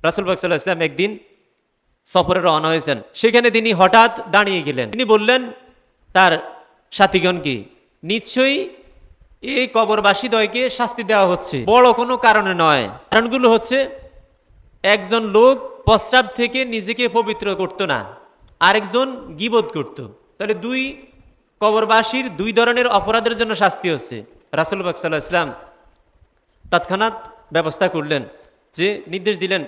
রাসূল পাক সাল্লাল্লাহু আলাইহি ওয়াসাল্লাম একদিন সফরে রওনা হয়েছেন। সেখানে তিনি হঠাৎ দাঁড়িয়ে গেলেন। তিনি বললেন তার সাথীগণকে, নিশ্চয়ই এই কবরবাসীদ্বয়কে শাস্তি দেওয়া হচ্ছে, বড় কোনো কারণে নয়। কারণগুলো হচ্ছে, একজন লোক প্রস্রাব থেকে নিজেকে পবিত্র করত না, আরেকজন গীবত করত। তাহলে দুই কবরবাসীর দুই ধরনের অপরাধের জন্য শাস্তি হচ্ছে। রাসূল পাক সাল্লাল্লাহু আলাইহি ওয়াসাল্লাম তৎক্ষণাৎ ব্যবস্থা করলেন, যে নির্দেশ দিলেন,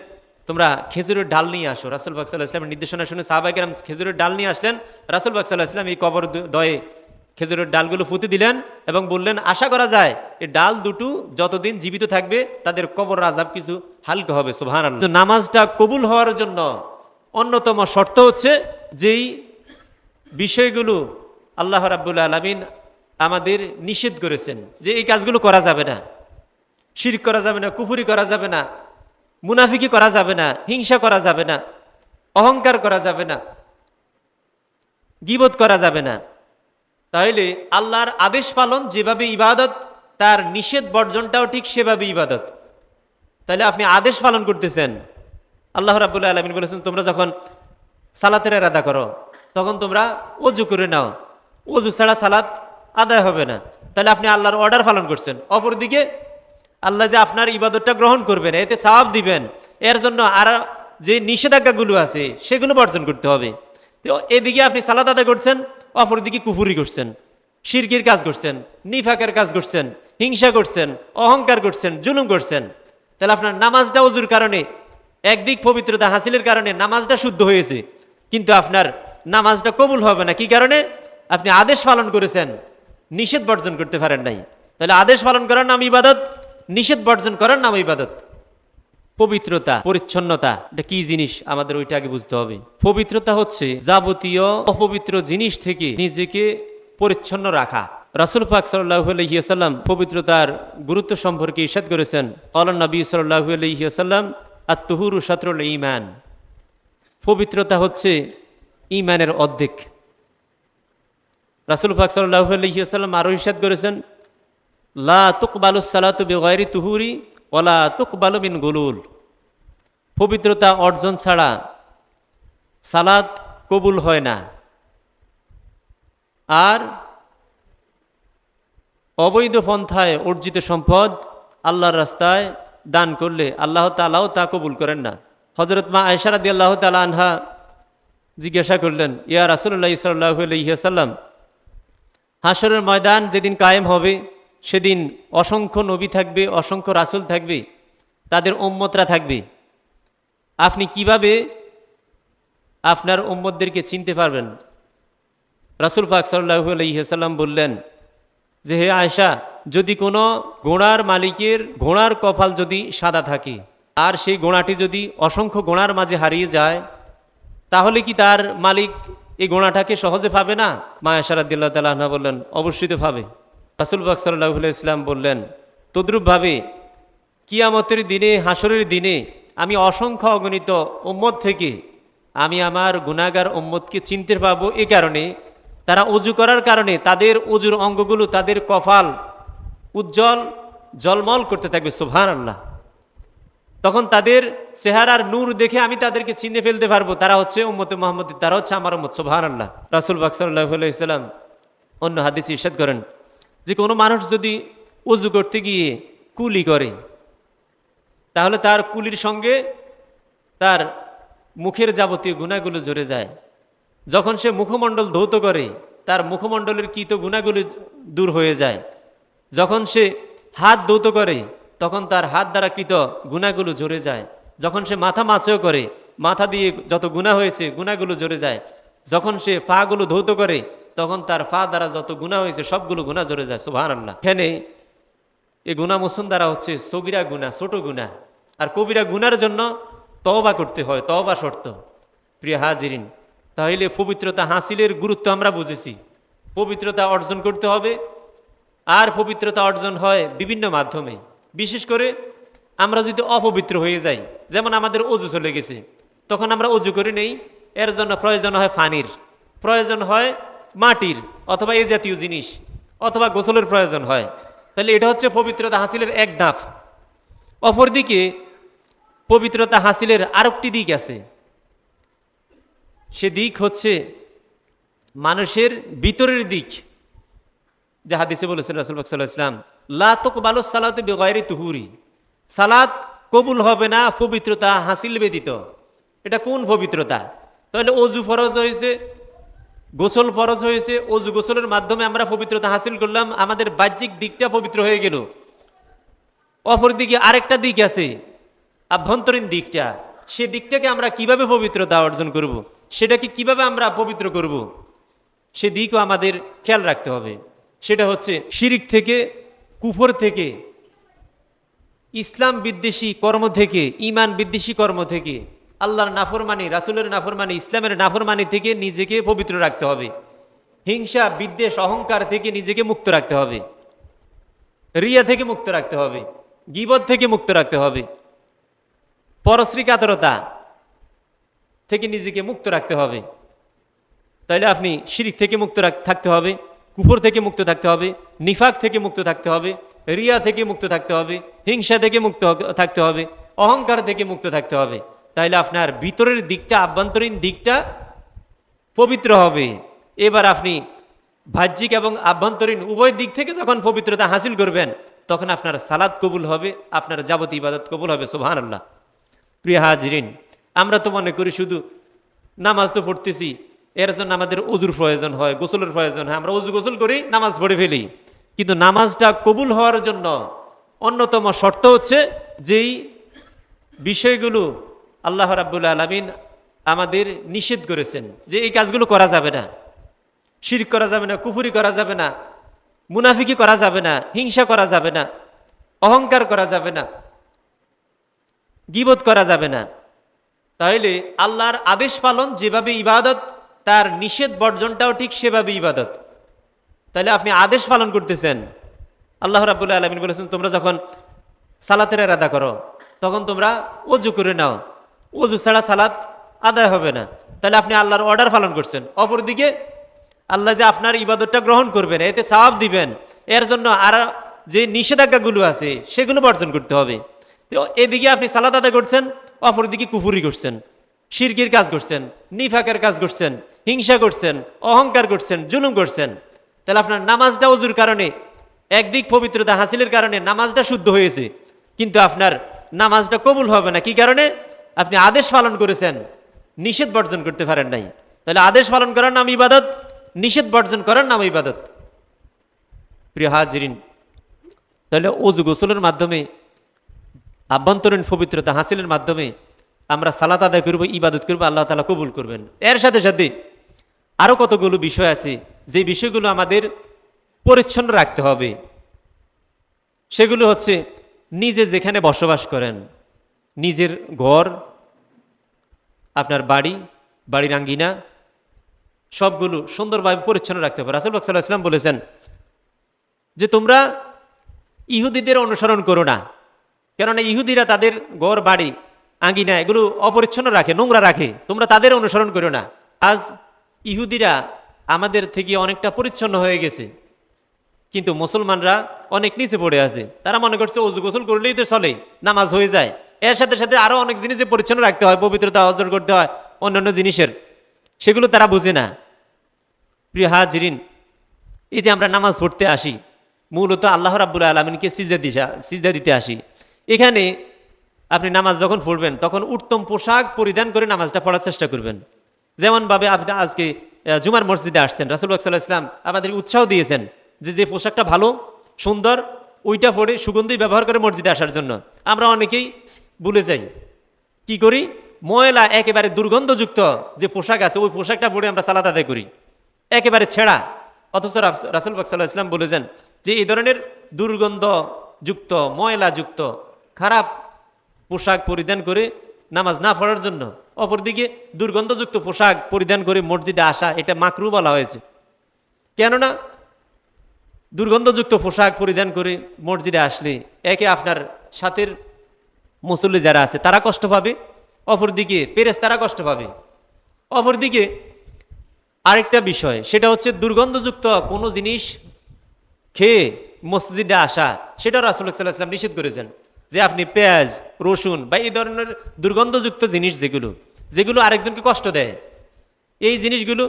তোমরা খেজুরের ডাল নিয়ে আসো। রাসূল পাক সাল্লাল্লাহু আলাইহি ওয়াসাল্লামের নির্দেশনা শুনে সাহাবায়ে কেরাম খেজুরের ডাল নিয়ে আসলেন। রাসূল পাক সাল্লাল্লাহু আলাইহি ওয়াসাল্লাম এই কবর দয়ে খেজুরের ডালগুলো পুঁতে দিলেন এবং বললেন, আশা করা যায় এই ডাল দুটো যতদিন জীবিত থাকবে তাদের কবর আযাব কিছু হালকা হবে। সুবহানাল্লাহ। তো নামাজটা কবুল হওয়ার জন্য অন্যতম শর্ত হচ্ছে, যেই বিষয়গুলো আল্লাহ রাব্বুল আলামিন আমাদের নিষেধ করেছেন, যে এই কাজগুলো করা যাবে না, শিরক করা যাবে না, কুফরি করা যাবে না, মুনাফিকি করা যাবে না, হিংসা করা যাবে না, অহংকার করা যাবে না, গীবত করা যাবে না। তাহলে আল্লাহর আদেশ পালন যেভাবে ইবাদত, তার নিষেধ বর্জনটাও ঠিক সেভাবে ইবাদত। তাহলে আপনি আদেশ পালন করতেছেন। আল্লাহ রাব্বুল আলামিন বলেছেন, তোমরা যখন সালাতের ইরাদা করো তখন তোমরা ওযু করে নাও, ওযু ছাড়া সালাত আদায় হবে না। তাহলে আপনি আল্লাহর অর্ডার পালন করছেন। অপরদিকে আল্লাহ যে আপনার ইবাদতটা গ্রহণ করবেন, এতে সওয়াব দিবেন, এর জন্য আর যে নিষেধাজ্ঞাগুলো আছে সেগুলো বর্জন করতে হবে। তো এদিকে আপনি সালাত আদায় করছেন, অপরদিকে কুফরি করছেন, শিরকের কাজ করছেন, নিফাকের কাজ করছেন, হিংসা করছেন, অহংকার করছেন, জুলুম করছেন। তাহলে আপনার নামাজটা ওযুর কারণে, একদিক পবিত্রতা হাসিলের কারণে নামাজটা শুদ্ধ হয়েছে, কিন্তু আপনার নামাজটা কবুল হবে না। কি কারণে? আপনি আদেশ পালন করেছেন, নিষেধ বর্জন করতে পারেন নাই। তাহলে আদেশ পালন করার নাম ইবাদত, নিষেধ বর্জন করার নাম ইবাদত। পবিত্রতা, পরিচ্ছন্নতা এটা কি জিনিস আমাদের ওইটা আগে বুঝতে হবে। পবিত্রতা হচ্ছে যাবতীয় অপবিত্র জিনিস থেকে নিজেকে পরিচ্ছন্ন রাখা। রাসূল পাক সাল্লাল্লাহু আলাইহি ওয়াসাল্লাম পবিত্রতার গুরুত্ব সম্পর্কে ইরশাদ করেছেন, ক্বালান নবী সাল্লাল্লাহু আলাইহি ওয়াসাল্লাম, আত-তুহুরু শাতরুল ঈমান। পবিত্রতা হচ্ছে ঈমানের অর্ধেক। রাসূল পাক সাল্লাল্লাহু আলাইহি ওয়াসাল্লাম আরো ইরশাদ করেছেন, লা তুকবালুস সালাতু বিগাইরি তুহুরি ওয়ালা তুকবালু মিন গুলুল। পবিত্রতা অর্জন ছাড়া সালাত কবুল হয় না। আর অবৈধ পন্থায় অর্জিত সম্পদ আল্লাহর রাস্তায় দান করলে আল্লাহ তাআলাও তা কবুল করেন না। হযরত মা আয়েশা রাদিয়াল্লাহু তাআলা আনহা জিজ্ঞাসা করলেন, ইয়া রাসূলুল্লাহ সাল্লাল্লাহু আলাইহি ওয়াসাল্লাম, হাসরের ময়দান যেদিন কায়েম হবে সেদিন অসংখ্য নবী থাকবে, অসংখ্য রাসূল থাকবে, তাদের উম্মতরা থাকবে। আপনি কিভাবে আপনার উম্মতদেরকে চিনতে পারবেন? রাসূল পাক সাল্লাল্লাহু আলাইহি ওয়াসাল্লাম বললেন যে, হে আয়েশা, যদি কোনো ঘোড়ার মালিকের ঘোড়ার কপাল যদি সাদা থাকে আর সেই ঘোড়াটি যদি অসংখ্য ঘোড়ার মাঝে হারিয়ে যায়, তাহলে কি তার মালিক এই ঘোড়াটাকে সহজে পাবে না? মা আয়েশা রাদিয়াল্লাহু তাআলা আনহা বললেন, অবশ্যই তো পাবে। রাসূল পাক সাল্লাল্লাহু আলাইহি ওয়াসাল্লাম বললেন, তদ্রূপভাবে কিয়ামতের দিনে, হাসরের দিনে আমি অসংখ্য অগণিত উম্মত থেকে আমি আমার গুনাহগার উম্মতকে চিনতে পাবো। এই কারণে তারা ওযু করার কারণে তাদের ওযুর অঙ্গগুলো, তাদের কপাল উজ্জ্বল জলমল করতে থাকবে। সুবহানাল্লাহ। তখন তাদের চেহারার নূর দেখে আমি তাদেরকে চিনে ফেলতে পারবো, তারা হচ্ছে উম্মতে মুহাম্মদ, তারা হচ্ছে আমার উম্মত। সুবহানাল্লাহ। রাসূল পাক সাল্লাল্লাহু আলাইহি ওয়াসাল্লাম অন্য হাদিসে ইরশাদ করেন যে, কোনো মানুষ যদি ওযু করতে গিয়ে কুলি করে, তাহলে তার কুলির সঙ্গে তার মুখের যাবতীয় গুনাহগুলো জড়ে যায়। যখন সে মুখমণ্ডল ধৌত করে, তার মুখমণ্ডলের কৃত গুনাহগুলো দূর হয়ে যায়। যখন সে হাত ধৌত করে, তখন তার হাত দ্বারা কৃত গুনাহগুলো জড়ে যায়। যখন সে মাথা মাছেও করে, মাথা দিয়ে যত গুনাহ হয়েছে গুনাহগুলো জড়ে যায়। যখন সে পাগুলো ধৌত করে, তখন তার পা দ্বারা যত গুনাহ হয়েছে সবগুলো গুনাহ জড়ে যায়। সুবহানাল্লাহ। এখানে এই গুনাহ মোচন দ্বারা হচ্ছে সগীরা গুনাহ, ছোট গুনাহ। আর কবিরা গুনার জন্য তওবা করতে হয়, তওবা শর্ত। প্রিয় হাজিরিন, তাহলে পবিত্রতা হাসিলের গুরুত্ব আমরা বুঝেছি। পবিত্রতা অর্জন করতে হবে, আর পবিত্রতা অর্জন হয় বিভিন্ন মাধ্যমে। বিশেষ করে আমরা যদি অপবিত্র হয়ে যাই, যেমন আমাদের অজু চলে গেছে, তখন আমরা অজু করে নেই, এর জন্য প্রয়োজন হয় পানির, প্রয়োজন হয় মাটির অথবা এই জাতীয় জিনিস, অথবা গোসলের প্রয়োজন হয়। তাহলে এটা হচ্ছে পবিত্রতা হাসিলের এক ধাপ। অপরদিকে পবিত্রতা হাসিলের আরেকটি দিক আছে, সে দিক হচ্ছে মানুষের ভিতরের দিক। যে হাদিসে বলেছেন রাসূল পাক সাল্লাল্লাহু আলাইহি ওয়াসাল্লাম, লা তুকবালু সালাতু বিগাইরি তুহুরি, সালাত কবুল হবে না পবিত্রতা হাসিল ব্যতীত। এটা কোন পবিত্রতা? তাহলে অজু ফরজ হয়েছে, গোসল ফরজ হয়েছে, অজু গোসলের মাধ্যমে আমরা পবিত্রতা হাসিল করলাম, আমাদের বাহ্যিক দিকটা পবিত্র হয়ে গেল। অপরদিকে আরেকটা দিক আছে, আভ্যন্তরীণ দিকটা, সে দিকটাকে আমরা কিভাবে পবিত্রতা অর্জন করব, সেটাকে কিভাবে আমরা পবিত্র করব, সে দিকও আমাদের খেয়াল রাখতে হবে। সেটা হচ্ছে শিরিক থেকে, কুফর থেকে, ইসলাম বিদ্বেষী কর্ম থেকে, ঈমান বিদ্বেষী কর্ম থেকে, আল্লাহর নাফরমানি, রাসূলের নাফরমানি, ইসলামের নাফরমানি থেকে নিজেকে পবিত্র রাখতে হবে। হিংসা, বিদ্বেষ, অহংকার থেকে নিজেকে মুক্ত রাখতে হবে। রিয়া থেকে মুক্ত রাখতে হবে, গীবত থেকে মুক্ত রাখতে হবে, পরশ্রী কাতরতা থেকে নিজেকে মুক্ত রাখতে হবে। তাইলে আপনি শিরিক থেকে মুক্ত থাকতে হবে, কুফর থেকে মুক্ত থাকতে হবে, নিফাক থেকে মুক্ত থাকতে হবে, রিয়া থেকে মুক্ত থাকতে হবে, হিংসা থেকে মুক্ত থাকতে হবে, অহংকার থেকে মুক্ত থাকতে হবে। তাইলে আপনার ভিতরের দিকটা, আভ্যন্তরীণ দিকটা পবিত্র হবে। এবার আপনি বাহ্যিক এবং আভ্যন্তরীণ উভয় দিক থেকে যখন পবিত্রতা হাসিল করবেন, তখন আপনার সালাত কবুল হবে, আপনার যাবতীয় ইবাদত কবুল হবে। সুবহানাল্লাহ। প্রিয় হাজিরিন, আমরা তো মনে করি শুধু নামাজ তো পড়তেছি, এর জন্য আমাদের অজুর প্রয়োজন হয়, গোসলের প্রয়োজন হয়, আমরা অজু গোসল করি, নামাজ পড়ে ফেলি। কিন্তু নামাজটা কবুল হওয়ার জন্য অন্যতম শর্ত হচ্ছে যেই বিষয়গুলো আল্লাহ রাব্বুল আলামিন আমাদের নিষেধ করেছেন, যে এই কাজগুলো করা যাবে না, শিরক করা যাবে না, কুফরি করা যাবে না, মুনাফিকি করা যাবে না, হিংসা করা যাবে না, অহংকার করা যাবে না, গীবত করা যাবে না। তাহলে আল্লাহর আদেশ পালন যেভাবে ইবাদত, তার নিষেধ বর্জনটাও ঠিক সেভাবে ইবাদত। তাহলে আপনি আদেশ পালন করতেছেন। আল্লাহ রাব্বুল আলামিন বলেছেন, তোমরা যখন সালাতের ইরাদা করো তখন তোমরা অজু করে নাও, অজু ছাড়া সালাত আদায় হবে না। তাহলে আপনি আল্লাহর অর্ডার পালন করছেন। অপরদিকে আল্লাহ যে আপনার ইবাদতটা গ্রহণ করবেন, এতে সওয়াব দিবেন, এর জন্য আর যে নিষেধাজ্ঞাগুলো আছে সেগুলো বর্জন করতে হবে। তো এদিকে আপনি সালাত আদায় করছেন, অপরদিকে কুফরি করছেন, শিরকের কাজ করছেন, নিফাকের কাজ করছেন, হিংসা করছেন, অহংকার করছেন, জুলুম করছেন। তাহলে আপনার নামাজটা অজুর কারণে, একদিক পবিত্রতা হাসিলের কারণে নামাজটা শুদ্ধ হয়েছে, কিন্তু আপনার নামাজটা কবুল হবে না। কি কারণে? আপনি আদেশ পালন করেছেন, নিষেধ বর্জন করতে পারেন নাই। তাহলে আদেশ পালন করার নাম ইবাদত, নিষেধ বর্জন করার নাম ইবাদত। প্রিয় হাজিরিন, তাহলে অজু গোসলের মাধ্যমে, আভ্যন্তরীণ পবিত্রতা হাসিলের মাধ্যমে আমরা সালাত আদায় করব, ইবাদত করব, আল্লাহ তাআলা কবুল করবেন। এর সাথে সাথে আরও কতগুলো বিষয় আছে যে বিষয়গুলো আমাদের পরিচ্ছন্ন রাখতে হবে। সেগুলো হচ্ছে নিজে যেখানে বসবাস করেন, নিজের ঘর, আপনার বাড়ি, বাড়ির আঙ্গিনা, সবগুলো সুন্দরভাবে পরিচ্ছন্ন রাখতে হবে। রাসূল পাক সাল্লাল্লাহু আলাইহি ওয়াসাল্লাম বলেছেন যে তোমরা ইহুদিদের অনুসরণ করো না, কেননা ইহুদিরা তাদের ঘর, বাড়ি, আঙ্গিনা এগুলো অপরিচ্ছন্ন রাখে, নোংরা রাখে, তোমরা তাদের অনুসরণ করো না। আজ ইহুদিরা আমাদের থেকে অনেকটা পরিচ্ছন্ন হয়ে গেছে, কিন্তু মুসলমানরা অনেক নিচে পড়ে আছে। তারা মনে করছে অজু গোসল করলেই তো চলে, নামাজ হয়ে যায়। এর সাথে সাথে আরও অনেক জিনিস যে পরিচ্ছন্ন রাখতে হয়, পবিত্রতা অর্জন করতে হয় অন্যান্য জিনিসের, সেগুলো তারা বুঝে না। প্রিয় হাজিরিন, এই যে আমরা নামাজ পড়তে আসি, মূলত আল্লাহ রাব্বুল আলামিনকে সিজদা দিতে আসি। এখানে আপনি নামাজ যখন পড়বেন তখন উত্তম পোশাক পরিধান করে নামাজটা পড়ার চেষ্টা করবেন। যেমনভাবে আপনি আজকে জুমার মসজিদে আসছেন, রাসূল সাল্লাল্লাহু আলাইহি ওয়াসাল্লাম আমাদের উৎসাহ দিয়েছেন যে পোশাকটা ভালো, সুন্দর, ওইটা পরে সুগন্ধি ব্যবহার করে মসজিদে আসার জন্য। আমরা অনেকেই ভুলে যাই, কি করি, ময়লা একেবারে দুর্গন্ধযুক্ত যে পোশাক আছে ওই পোশাকটা পরে আমরা সালাত আদায় করি, একেবারে ছেঁড়া। অথচ রাসূল সাল্লাল্লাহু আলাইহি ওয়াসাল্লাম বলেছেন যে এই ধরনের দুর্গন্ধযুক্ত, ময়লাযুক্ত, খারাপ পোশাক পরিধান করে নামাজ না পড়ার জন্য। অপরদিকে দুর্গন্ধযুক্ত পোশাক পরিধান করে মসজিদে আসা, এটা মাকরু বলা হয়েছে। কেননা দুর্গন্ধযুক্ত পোশাক পরিধান করে মসজিদে আসলে একে আপনার সাথের মুসল্লি যারা আছে তারা কষ্ট পাবে, অপরদিকে পেরেশতারা কষ্ট পাবে। অপরদিকে আরেকটা বিষয়, সেটা হচ্ছে দুর্গন্ধযুক্ত কোনো জিনিস খেয়ে মসজিদে আসা, সেটা রাসূল সাল্লাল্লাহু আলাইহি ওয়াসাল্লাম নিষেধ করেছেন। যে আপনি পেঁয়াজ রসুন বা এই ধরনের দুর্গন্ধযুক্ত জিনিস যেগুলো আরেকজনকে কষ্ট দেয়, এই জিনিসগুলো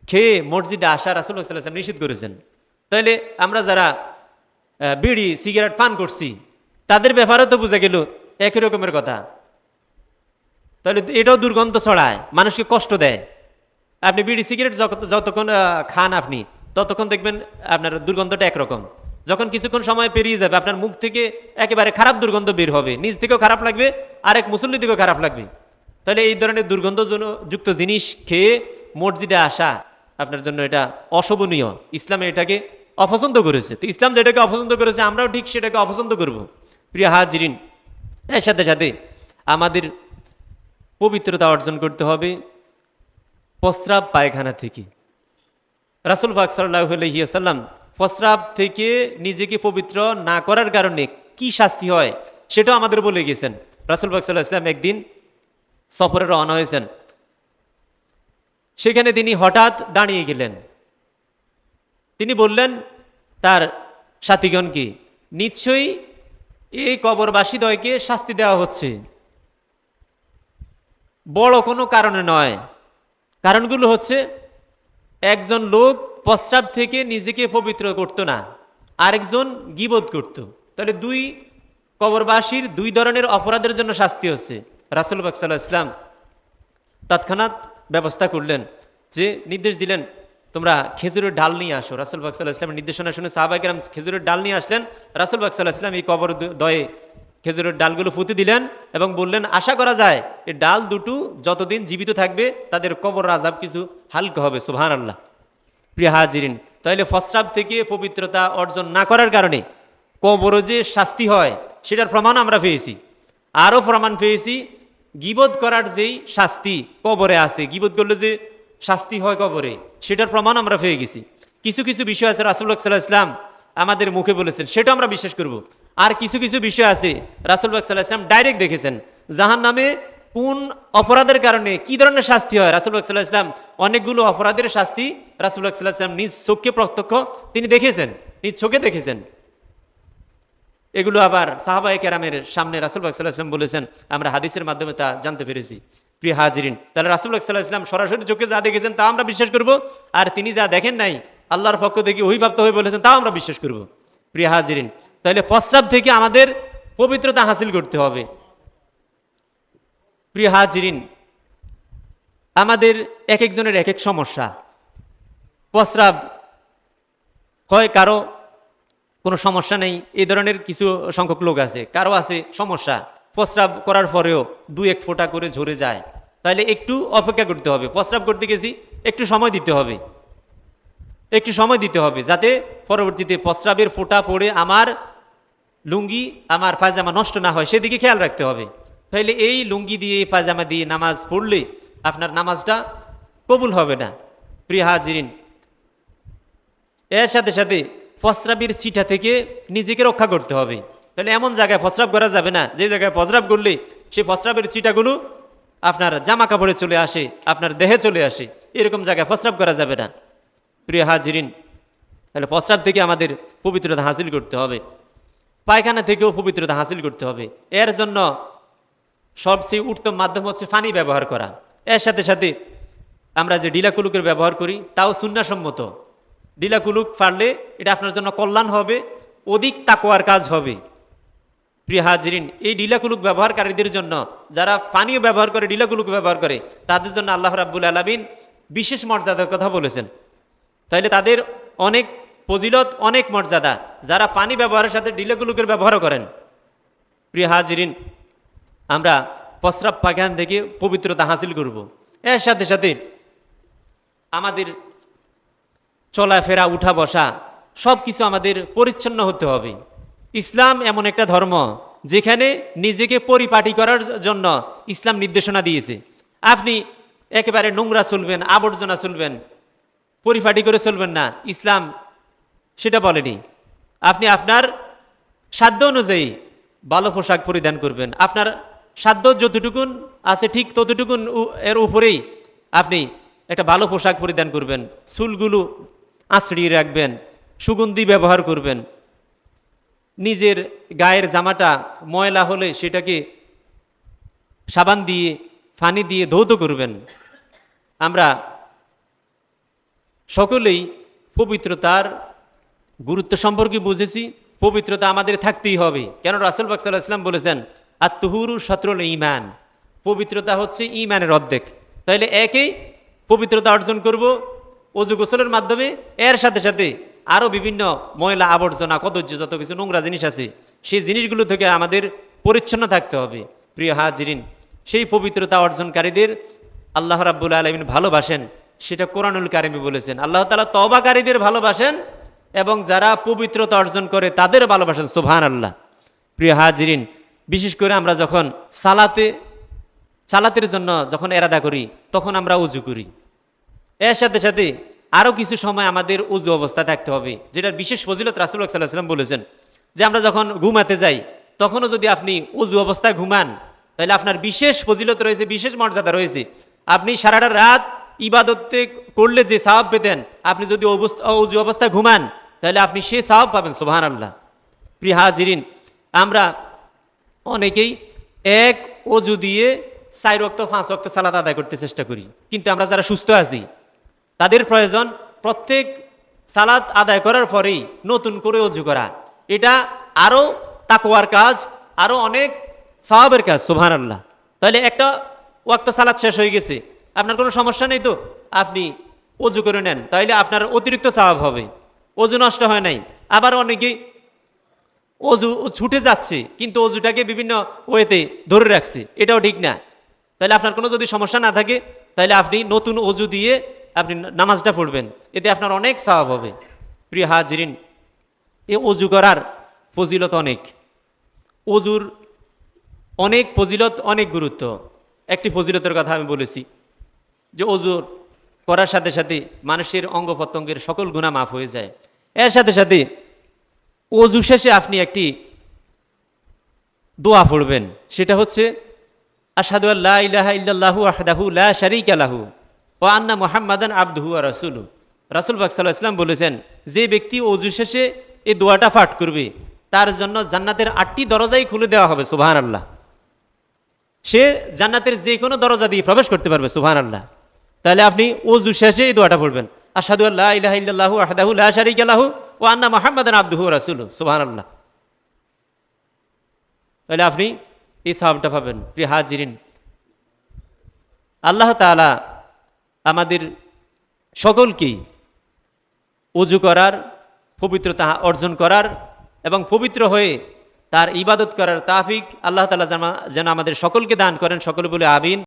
খেয়ে মসজিদে আসা রাসূল সাল্লাল্লাহু আলাইহি ওয়াসাল্লাম নিষেধ করেছেন। তাহলে আমরা যারা বিড়ি সিগারেট পান করছি তাদের ব্যাপারেও তো বোঝা গেল একই রকমের কথা। তাহলে এটাও দুর্গন্ধ ছড়ায়, মানুষকে কষ্ট দেয়। আপনি বিড়ি সিগারেট যতক্ষণ খান আপনি ততক্ষণ দেখবেন আপনার দুর্গন্ধটা একরকম। যখন কিছুক্ষণ সময় পেরিয়ে যাবে আপনার মুখ থেকে একেবারে খারাপ দুর্গন্ধ বের হবে, নিজ থেকেও খারাপ লাগবে, আরেক মুসল্লি থেকেও খারাপ লাগবে। তাহলে এই ধরনের দুর্গন্ধযুক্ত জিনিস খেয়ে মসজিদে আসা আপনার জন্য এটা অশোভনীয়। ইসলামে এটাকে অপছন্দ করেছে। তো ইসলাম যেটাকে অপছন্দ করেছে আমরাও ঠিক সেটাকে অপছন্দ করব। প্রিয় হাজিরিন, এর সাথে সাথে আমাদের পবিত্রতা অর্জন করতে হবে প্রস্রাব পায়খানা থেকে। রাসূল পাক সাল্লাল্লাহু আলাইহি ওয়াসাল্লাম প্রস্রাব থেকে নিজেকে পবিত্র না করার কারণে কি শাস্তি হয় সেটাও আমাদের বলে গেছেন। রাসূল পাক সাল্লাল্লাহু আলাইহি ওয়াসাল্লাম একদিন সফরে রওনা হয়েছেন, সেখানে তিনি হঠাৎ দাঁড়িয়ে গেলেন। তিনি বললেন তার সাথীগণকে, নিশ্চয়ই এই কবরবাসীদ্বয়কে শাস্তি দেওয়া হচ্ছে, বড় কোনো কারণে নয়। কারণগুলো হচ্ছে, একজন লোক প্রস্রাব থেকে নিজেকে পবিত্র করত না, আরেকজন গীবত করত। তাহলে দুই কবরবাসীর দুই ধরনের অপরাধের জন্য শাস্তি হচ্ছে। রাসূল পাক সাল্লাল্লাহু আলাইহি ওয়াসাল্লাম তৎক্ষণাৎ ব্যবস্থা করলেন, যে নির্দেশ দিলেন তোমরা খেজুরের ডাল নিয়ে আসো। রাসূল পাক সাল্লাল্লাহু আলাইহি ওয়াসাল্লামের নির্দেশনা শুনে সাহাবায়ে কেরাম খেজুরের ডাল নিয়ে আসলেন। রাসূল পাক সাল্লাল্লাহু আলাইহি ওয়াসাল্লাম এই কবর দয়ে খেজুরের ডালগুলো পুঁতে দিলেন এবং বললেন, আশা করা যায় এই ডাল দুটো যতদিন জীবিত থাকবে তাদের কবর আযাব কিছু হালকা হবে। সুবহানাল্লাহ। প্রিয় হাজিরিন, তাহলে প্রস্রাব থেকে পবিত্রতা অর্জন না করার কারণে কবরে যে শাস্তি হয় সেটার প্রমাণ আমরা পেয়েছি। আরও প্রমাণ পেয়েছি গীবত করার যেই শাস্তি কবরে আছে, গীবত করলে যে শাস্তি হয় কবরে, সেটার প্রমাণ আমরা পেয়ে গেছি। কিছু কিছু বিষয় আছে রাসূলুল্লাহ সাল্লাল্লাহু আলাইহি ওয়াসাল্লাম আমাদের মুখে বলেছেন, সেটা আমরা বিশ্বাস করব। আর কিছু কিছু বিষয় আছে রাসূলুল্লাহ সাল্লাল্লাহু আলাইহি ওয়াসাল্লাম ডাইরেক্ট দেখেছেন। জাহান্নামে কোন অপরাধের কারণে কি ধরনের শাস্তি হয়, রাসূলুল্লাহ সাল্লাল্লাহু আলাইহি ওয়াসাল্লাম অনেকগুলো অপরাধের শাস্তি রাসূলুল্লাহ সাল্লাল্লাহু আলাইহি ওয়াসাল্লাম নিজ চোখে প্রত্যক্ষ তিনি দেখেছেন, নিজ চোখে দেখেছেন। এগুলো আবার সাহাবায়ে কেরামের সামনে রাসূলুল্লাহ সাল্লাল্লাহু আলাইহি ওয়াসাল্লাম বলেছেন, আমরা হাদিসের মাধ্যমে তা জানতে পেরেছি। প্রিয় হাজিরিন, তাহলে রাসূলুল্লাহ সাল্লাল্লাহু আলাইহি ওয়াসাল্লাম সরাসরি চোখে যা দেখেছেন তা আমরা বিশ্বাস করব, আর তিনি যা দেখেন নাই আল্লাহর পক্ষ থেকে ওহিপ্রাপ্ত হয়ে বলেছেন তাও আমরা বিশ্বাস করব। প্রিয় হাজিরিন, তাহলে প্রস্রাব থেকে আমাদের পবিত্রতা হাসিল করতে হবে। প্রিয় হাজিরিন, আমাদের এক একজনের এক এক সমস্যা। প্রস্রাব হয় কারো কোনো সমস্যা নেই, এই ধরনের কিছু সংখ্যক লোক আছে, কারো আছে সমস্যা, প্রস্রাব করার পরেও দুই এক ফোঁটা করে ঝরে যায়। তাহলে একটু অপেক্ষা করতে হবে, প্রস্রাব করতে গেছি একটু সময় দিতে হবে, একটু সময় দিতে হবে, যাতে পরবর্তীতে প্রস্রাবের ফোঁটা পড়ে আমার লুঙ্গি আমার পায়জামা নষ্ট না হয় সেদিকে খেয়াল রাখতে হবে। তাহলে এই লুঙ্গি দিয়ে পায়জামা দিয়ে নামাজ পড়লে আপনার নামাজটা কবুল হবে না। প্রিয় হাজিরিন, এর সাথে সাথে প্রস্রাবের ছিটা থেকে নিজেকে রক্ষা করতে হবে। তাহলে এমন জায়গায় প্রস্রাব করা যাবে না যে জায়গায় প্রস্রাব করলে সেই প্রস্রাবের ছিটাগুলো আপনার জামা কাপড়ে চলে আসে, আপনার দেহে চলে আসে, এরকম জায়গায় প্রস্রাব করা যাবে না। প্রিয় হাজিরিন, তাহলে প্রস্রাব থেকে আমাদের পবিত্রতা হাসিল করতে হবে, পায়খানা থেকেও পবিত্রতা হাসিল করতে হবে। এর জন্য সবচেয়ে উত্তম মাধ্যম হচ্ছে পানি ব্যবহার করা। এর সাথে সাথে আমরা যে ডিলা কুলুকের ব্যবহার করি তাও সুন্নাহসম্মত। ডিলা কুলুক পারলে এটা আপনার জন্য কল্যাণ হবে, অধিক তাকওয়ার কাজ হবে। প্রিয় হাজিরিন, এই ডিলা কুলুক ব্যবহারকারীদের জন্য, যারা পানীয় ব্যবহার করে ডিলা কুলুক ব্যবহার করে, তাদের জন্য আল্লাহ রাব্বুল আলামিন বিশেষ মর্যাদার কথা বলেছেন। তাইলে তাদের অনেক ফজিলত, অনেক মর্যাদা, যারা পানি ব্যবহারের সাথে ডিলা কুলুকের ব্যবহারও করেন। প্রিয় হাজিরিন, আমরা প্রস্রাব পায়খানা থেকে পবিত্রতা হাসিল করব। এর সাথে সাথে আমাদের চলাফেরা, উঠা বসা সব কিছু আমাদের পরিচ্ছন্ন হতে হবে। ইসলাম এমন একটা ধর্ম যেখানে নিজেকে পরিপাটি করার জন্য ইসলাম নির্দেশনা দিয়েছে। আপনি একেবারে নোংরা চলবেন, আবর্জনা চলবেন, পরিপাটি করে চলবেন না, ইসলাম সেটা বলেনি। আপনি আপনার সাধ্য অনুযায়ী ভালো পোশাক পরিধান করবেন, আপনার সাধ্য যতটুকুন আছে ঠিক ততটুকুন এর উপরেই আপনি একটা ভালো পোশাক পরিধান করবেন, চুলগুলো আঁচড়িয়ে রাখবেন, সুগন্ধি ব্যবহার করবেন, নিজের গায়ের জামাটা ময়লা হলে সেটাকে সাবান দিয়ে পানি দিয়ে ধৌত করবেন। আমরা সকলেই পবিত্রতার গুরুত্ব সম্পর্কে বুঝেছি। পবিত্রতা আমাদের থাকতেই হবে, কেন রাসূল পাক সাল্লাল্লাহু আলাইহি ওয়াসাল্লাম বলেছেন আত-তুহুরু শাতরুল ঈমান, পবিত্রতা হচ্ছে ঈমানের অর্ধেক। তাইলে একেই পবিত্রতা অর্জন করব ওযু গোসলের মাধ্যমে, এর সাথে সাথে আরও বিভিন্ন ময়লা আবর্জনা কদর্য যত কিছু নোংরা জিনিস আছে সেই জিনিসগুলো থেকে আমাদের পরিচ্ছন্ন থাকতে হবে। প্রিয় হাজিরিন, সেই পবিত্রতা অর্জনকারীদের আল্লাহ রাব্বুল আলামিন ভালোবাসেন, সেটা কোরআনুল কারিমে বলেছেন। আল্লাহ তাআলা তওবাকারীদের ভালোবাসেন এবং যারা পবিত্রতা অর্জন করে তাদের ভালোবাসেন। সুবহানাল্লাহ। প্রিয় হাজিরিন, বিশেষ করে আমরা যখন সালাতের জন্য যখন এরাদা করি তখন আমরা উজু করি। এর সাথে সাথে আরও কিছু সময় আমাদের উজু অবস্থা থাকতে হবে, যেটার বিশেষ ফজিলত রাসূল সাল্লাল্লাহু আলাইহি ওয়াসাল্লাম বলেছেন যে আমরা যখন ঘুমাতে যাই তখনও যদি আপনি উজু অবস্থায় ঘুমান তাহলে আপনার বিশেষ ফজিলত রয়েছে, বিশেষ মর্যাদা রয়েছে। আপনি সারাটা রাত ইবাদতে করলে যে সওয়াব পেতেন, আপনি যদি উজু অবস্থায় ঘুমান তাহলে আপনি সে সওয়াব পাবেন। সুবহানাল্লাহ। প্রিয় হাজিরিন, আমরা অনেকেই এক অজু দিয়ে 4 ওয়াক্ত 5 ওয়াক্ত সালাত আদায় করতে চেষ্টা করি, কিন্তু আমরা যারা সুস্থ আছি তাদের প্রয়োজন প্রত্যেক সালাত আদায় করার পরেই নতুন করে অজু করা। এটা আরও তাকওয়ার কাজ, আরও অনেক সওয়াবের কাজ। সুবহানাল্লাহ। তাহলে একটা ওয়াক্ত সালাত শেষ হয়ে গেছে, আপনার কোনো সমস্যা নেই, তো আপনি অজু করে নেন, তাইলে আপনার অতিরিক্ত সওয়াব হবে, অজু নষ্ট হয় নাই। আবার অনেকেই অজু ছুটে যাচ্ছে কিন্তু অজুটাকে বিভিন্ন ওয়েতে ধরে রাখছে, এটাও ঠিক না। তাহলে আপনার কোনো যদি সমস্যা না থাকে তাহলে আপনি নতুন অজু দিয়ে আপনি নামাজটা পড়বেন, এতে আপনার অনেক সওয়াব হবে। প্রিয় হাজিরিন, এ অজু করার ফজিলত অনেক, অজুর অনেক ফজিলত, অনেক গুরুত্ব। একটি ফজিলতের কথা আমি বলেছি যে অজু করার সাথে সাথে মানুষের অঙ্গ প্রত্যঙ্গের সকল গুনাহ মাফ হয়ে যায়। এর সাথে সাথে অজু শেষে আপনি একটি দোয়া পড়বেন, সেটা হচ্ছে আশহাদু আল্লা ইলাহা ইল্লাল্লাহু ওয়াহদাহু লা শারীকা লাহু ওয়া আন্না মুহাম্মাদান আবদুহু ওয়া রাসূলুহু। রাসূল পাক সাল্লাল্লাহু আলাইহি ওয়াসাল্লাম বলেছেন, যে ব্যক্তি অজু শেষে এই দোয়াটা পাঠ করবে তার জন্য জান্নাতের 8টি দরজাই খুলে দেওয়া হবে। সুবহানাল্লাহ। সে জান্নাতের যে কোনো দরজা দিয়ে প্রবেশ করতে পারবে। সুবহানাল্লাহ। তাহলে আপনি অজু শেষে এই দোয়াটা পড়বেন, আশহাদু আল্লা ইলাহা ইল্লাল্লাহু ওয়াহদাহু লা শারীকা লাহু ওয়া আন্না মুহাম্মাদান আবদুহু ওয়া রাসূলুহু। সুবহানাল্লাহ। তাহলে আপনি এই সওয়াবটা পাবেন। প্রিয় হাজিরিন, আল্লাহ তাআলা আমাদের সকলকেই অজু করার, পবিত্রতা অর্জন করার এবং পবিত্র হয়ে তার ইবাদত করার তৌফিক আল্লাহ তাআলা যেন আমাদের সকলকে দান করেন। সকলে বলে আমিন।